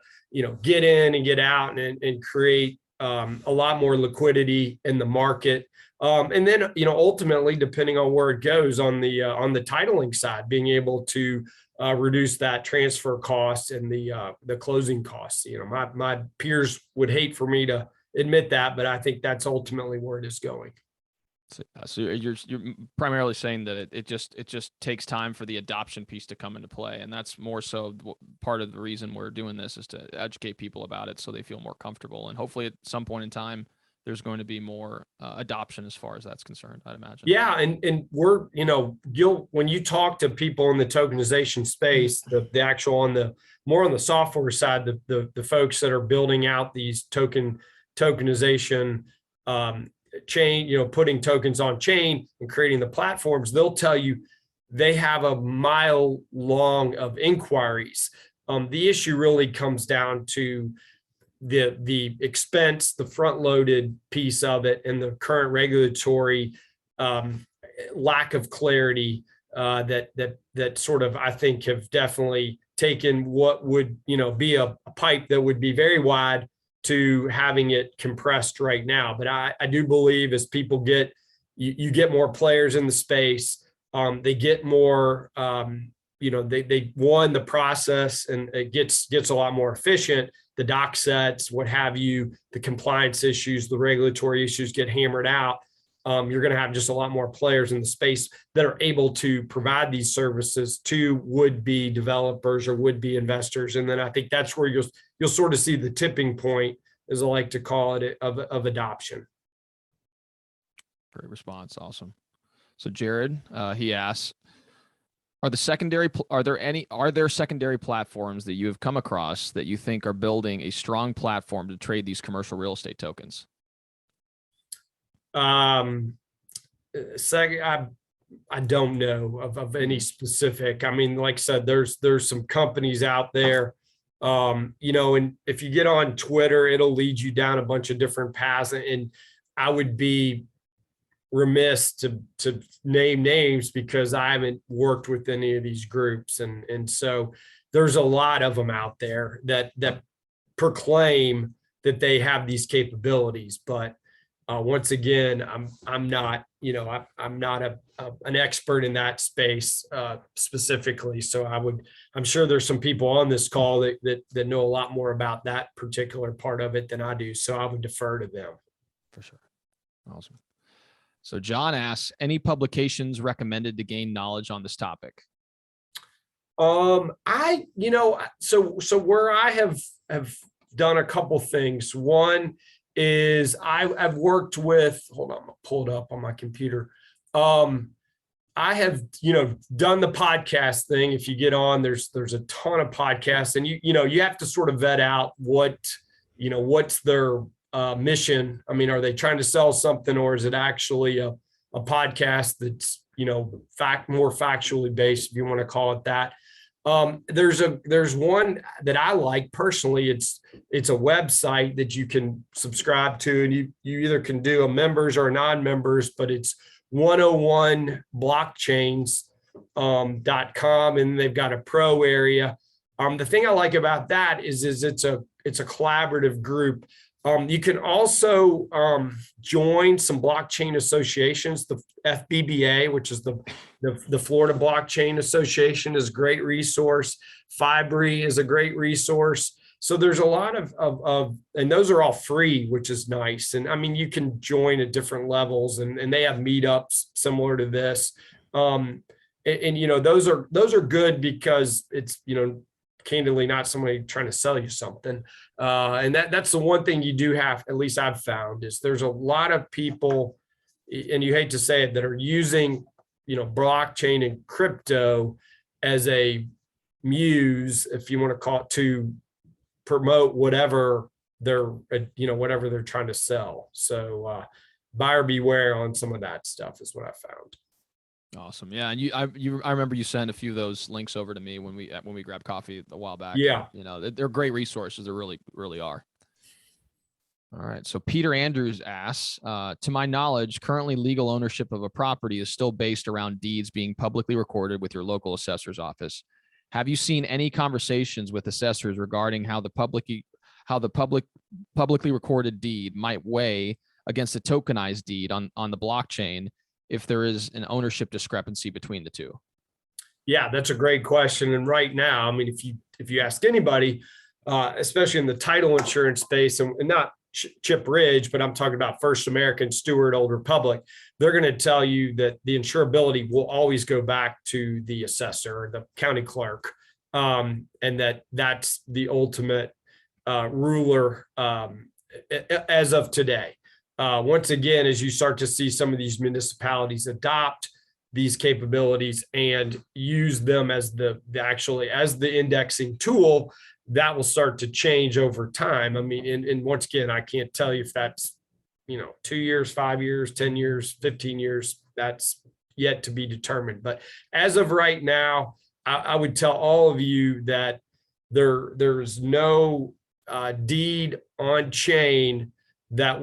get in and get out and create a lot more liquidity in the market. And then, ultimately, depending on where it goes on the titling side, being able to reduce that transfer cost and the closing costs. My peers would hate for me to admit that, but I think that's ultimately where it is going. So you're primarily saying that it just takes time for the adoption piece to come into play, and that's more so part of the reason we're doing this, is to educate people about it so they feel more comfortable, and hopefully at some point in time there's going to be more adoption as far as that's concerned, I'd imagine. Yeah, and we're when you talk to people in the tokenization space, the actual more on the software side, the folks that are building out these tokenization chain, putting tokens on chain and creating the platforms, they'll tell you they have a mile long of inquiries. The issue really comes down to the expense, the front loaded piece of it, and the current regulatory lack of clarity that sort of, I think, have definitely taken what would be a pipe that would be very wide to having it compressed right now. But I do believe as people you get more players in the space, they get more, they won the process, and it gets a lot more efficient. The doc sets, what have you, the compliance issues, the regulatory issues get hammered out. You're going to have just a lot more players in the space that are able to provide these services to would-be developers or would-be investors. And then I think that's where you'll sort of see the tipping point, as I like to call it, of adoption. Great response. Awesome. So Jared, he asks, Are there secondary platforms that you have come across that you think are building a strong platform to trade these commercial real estate tokens? Second, I don't know of any specific. I mean, like I said, there's some companies out there, and if you get on Twitter, it'll lead you down a bunch of different paths, and I would be remiss to name names because I haven't worked with any of these groups, and so there's a lot of them out there that proclaim that they have these capabilities, but once again, I'm not I'm not an expert in that space specifically. So I'm sure there's some people on this call that know a lot more about that particular part of it than I do. So I would defer to them. For sure. Awesome. So John asks, any publications recommended to gain knowledge on this topic? So where I have done a couple things. One is I've worked with, hold on, I'll pull it up on my computer. I have, done the podcast thing. If you get on, there's a ton of podcasts, and you have to sort of vet out what's their mission. I mean, are they trying to sell something, or is it actually a podcast that's, more factually based, if you want to call it that. There's one that I like personally. It's a website that you can subscribe to, and you either can do a members or non-members, but it's 101blockchains.com, and they've got a pro area. The thing I like about that is it's a collaborative group. You can also join some blockchain associations. The FBBA, which is the Florida Blockchain Association, is a great resource. Fibri is a great resource. So there's a lot of and those are all free, which is nice. And I mean, you can join at different levels, and they have meetups similar to this. Those are good because it's, candidly not somebody trying to sell you something. And that's the one thing you do have, at least I've found, is there's a lot of people, and you hate to say it, that are using, blockchain and crypto as a muse, if you want to call it, to promote whatever they're trying to sell. So buyer beware on some of that stuff is what I found. Awesome. Yeah. And I remember you sent a few of those links over to me when we grabbed coffee a while back. Yeah. They're great resources. They really, really are. All right. So Peter Andrews asks, to my knowledge, currently legal ownership of a property is still based around deeds being publicly recorded with your local assessor's office. Have you seen any conversations with assessors regarding how the publicly recorded deed might weigh against a tokenized deed on the blockchain if there is an ownership discrepancy between the two? Yeah, that's a great question. And right now, I mean, if you ask anybody, especially in the title insurance space, and not Chip Ridge, but I'm talking about First American, Stewart, Old Republic, they're going to tell you that the insurability will always go back to the assessor or the county clerk, and that's the ultimate ruler as of today. Once again, as you start to see some of these municipalities adopt these capabilities and use them as the indexing tool, that will start to change over time. I mean, and once again, I can't tell you if that's, 2 years, 5 years, 10 years, 15 years, that's yet to be determined. But as of right now, I would tell all of you that there's no deed on chain that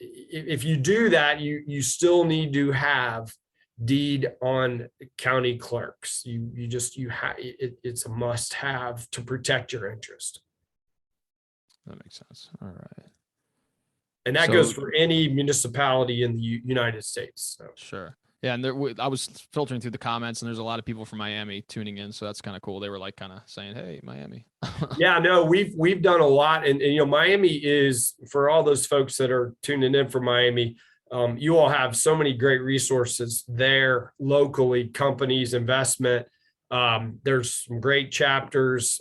if you do that, you still need to have deed on county clerks. It's a must have to protect your interest. That makes sense. All right. And that goes for any municipality in the United States. So. Sure. Yeah. And I was filtering through the comments, and there's a lot of people from Miami tuning in. So that's kind of cool. They were like kind of saying, hey, Miami. Yeah, no, we've done a lot. And Miami is, for all those folks that are tuning in from Miami, you all have so many great resources there locally, companies, investment. There's some great chapters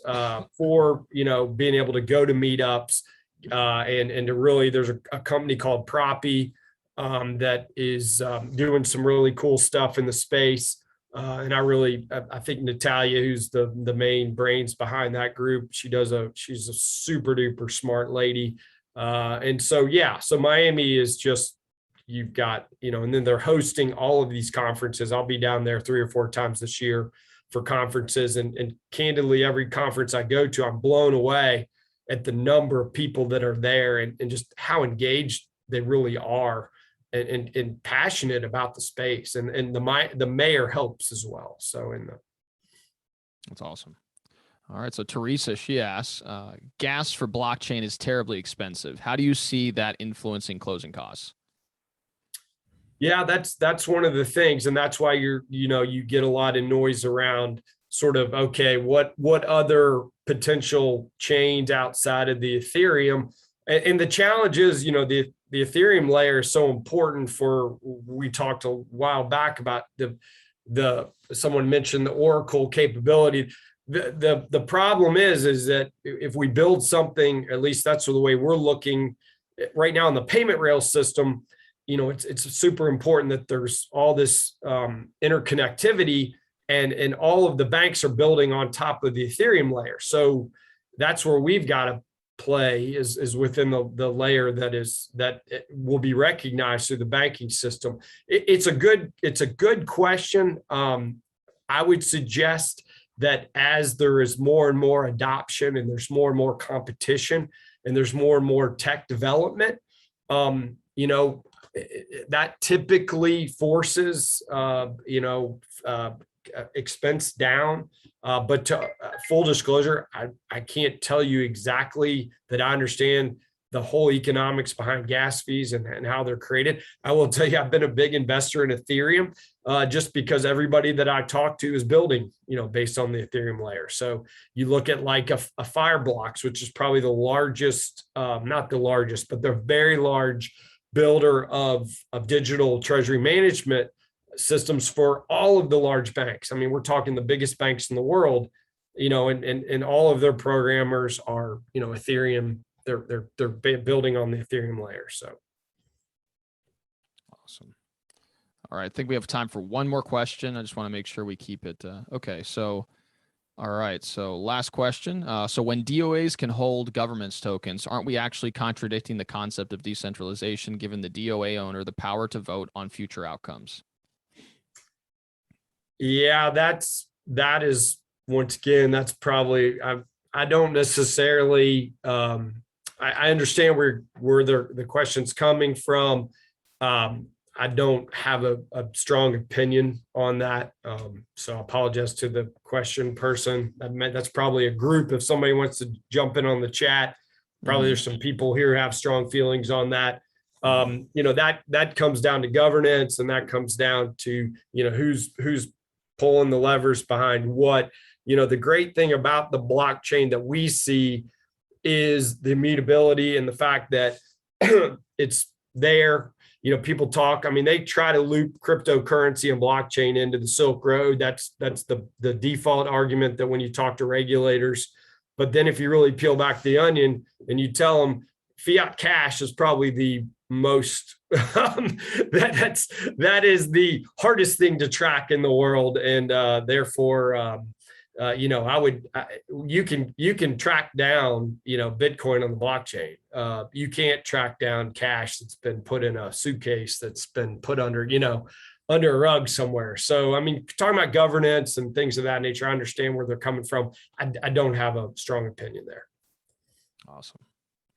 for, being able to go to meetups and to really, there's a company called Proppy that is doing some really cool stuff in the space. And I think Natalia, who's the main brains behind that group, she's a super duper smart lady. And so, yeah, so Miami is just, you've got, and then they're hosting all of these conferences. I'll be down there 3 or 4 times this year for conferences. And candidly, every conference I go to, I'm blown away at the number of people that are there and just how engaged they really are. And passionate about the space, and the mayor helps as well. So that's awesome. All right, so Teresa, she asks, gas for blockchain is terribly expensive. How do you see that influencing closing costs? Yeah, that's one of the things, and that's why you get a lot of noise around sort of, okay, what other potential chains outside of the Ethereum, and the challenge is, the Ethereum layer is so important for, we talked a while back about someone mentioned the Oracle capability. The problem is that if we build something, at least that's the way we're looking right now in the payment rail system, it's super important that there's all this interconnectivity, and all of the banks are building on top of the Ethereum layer. So that's where we've got to play is within the layer that will be recognized through the banking system. It's a good question. I would suggest that as there is more and more adoption, and there's more and more competition, and there's more and more tech development, that typically forces expense down. But to full disclosure, I can't tell you exactly that I understand the whole economics behind gas fees and how they're created. I will tell you, I've been a big investor in Ethereum just because everybody that I talk to is building, based on the Ethereum layer. So you look at like a Fireblocks, which is probably the largest, not the largest, but the very large builder of digital treasury management systems for all of the large banks. I mean, we're talking the biggest banks in the world, and all of their programmers are, Ethereum. They're building on the Ethereum layer. So awesome. All right, I think we have time for one more question. I just want to make sure we keep it. Okay, so all right, so last question. So when DOAs can hold government's tokens, aren't we actually contradicting the concept of decentralization, giving the DOA owner the power to vote on future outcomes? Yeah, that is, once again, that's probably, I don't necessarily, I understand where the question's coming from. I don't have a strong opinion on that. So I apologize to the question person. That's probably a group. If somebody wants to jump in on the chat, probably there's some people here who have strong feelings on that. That comes down to governance, and that comes down to, who's pulling the levers behind what. The great thing about the blockchain that we see is the immutability, and the fact that it's there. People talk, they try to loop cryptocurrency and blockchain into the Silk Road. That's the default argument that when you talk to regulators. But then if you really peel back the onion and you tell them fiat cash is probably the most that is the hardest thing to track in the world, and therefore you can track down Bitcoin on the blockchain. You can't track down cash that's been put in a suitcase that's been put under a rug somewhere. So talking about governance and things of that nature, I understand where they're coming from. I don't have a strong opinion there. Awesome.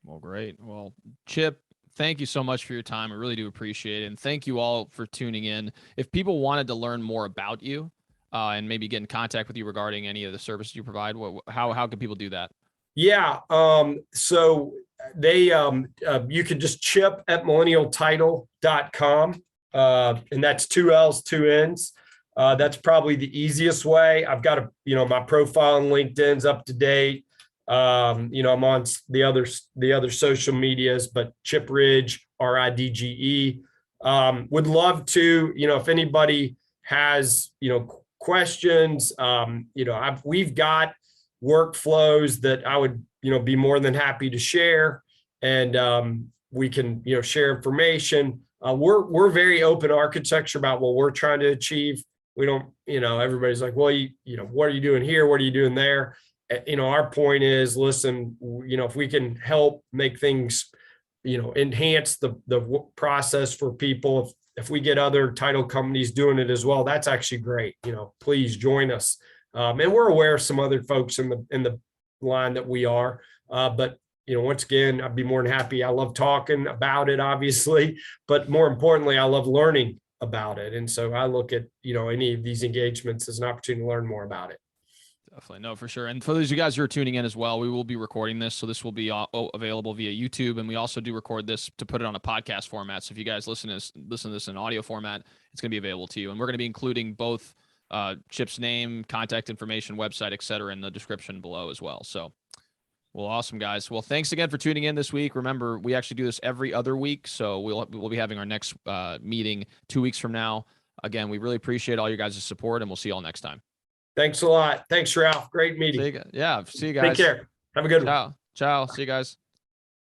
Well, great. Well, Chip, thank you so much for your time. I really do appreciate it. And thank you all for tuning in. If people wanted to learn more about you and maybe get in contact with you regarding any of the services you provide, how can people do that? Yeah. So they, you could just chip at millennialtitle.com. And that's 2 L's, 2 N's. That's probably the easiest way. I've got my profile on LinkedIn's up to date. I'm on the other social medias, but Chip Ridge, RIDGE. Would love to, if anybody has, questions, we've got workflows that I would, be more than happy to share, and we can, share information. We're very open architecture about what we're trying to achieve. We don't, everybody's like, well, what are you doing here? What are you doing there? Our point is, listen, if we can help make things, enhance the process for people, if we get other title companies doing it as well, that's actually great. Please join us. And we're aware of some other folks in the line that we are, but once again, I'd be more than happy. I love talking about it, obviously, but more importantly, I love learning about it. And so I look at, any of these engagements as an opportunity to learn more about it. Definitely. No, for sure. And for those of you guys who are tuning in as well, we will be recording this. So this will be available via YouTube. And we also do record this to put it on a podcast format. So if you guys listen to this in audio format, it's going to be available to you. And we're going to be including both Chip's name, contact information, website, et cetera, in the description below as well. So, well, awesome, guys. Well, thanks again for tuning in this week. Remember, we actually do this every other week. So we'll be having our next meeting 2 weeks from now. Again, we really appreciate all your guys' support, and we'll see you all next time. Thanks a lot. Thanks, Ralph. Great meeting. See you guys. Take care. Have a good one. Ciao. See you guys.